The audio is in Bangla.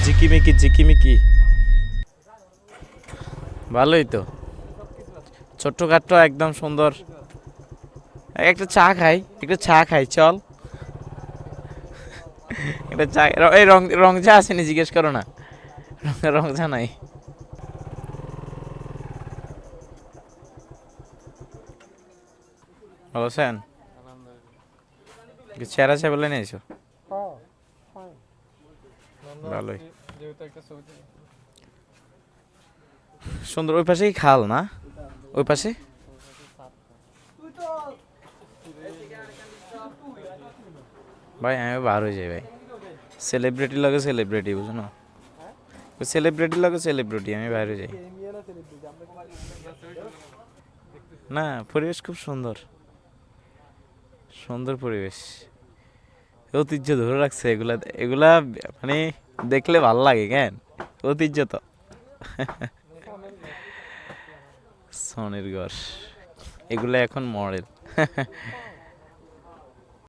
ঝিকিমিকি ঝিকিমিকি। ভালোই তো, ছোট্টখাট্ট একদম সুন্দর। একটা চা খাই, একটু চা খাই, চল একটা চা। এই রং রং চা আসেনি, জিজ্ঞেস করো না, রং চা নাই। বলছেন চেহারা চা বলে নিয়েছো, ভালোই সুন্দর। ওই পাশেই খাল না, ওই পাশে। ভাই আমি বার হয়ে যাই ভাই, সেলিব্রিটির লগে সেলিব্রিটি, বুঝো না, সেলিব্রিটির লগে সেলিব্রিটি, আমি বাইরে যাই না। পরিবেশ খুব সুন্দর, সুন্দর পরিবেশ, ঐতিহ্য ধরে রাখছে এগুলা, এগুলা মানে দেখলে ভাল লাগে কেন, ঐতিহ্য তো। সনের ঘর এগুলা এখন মডেল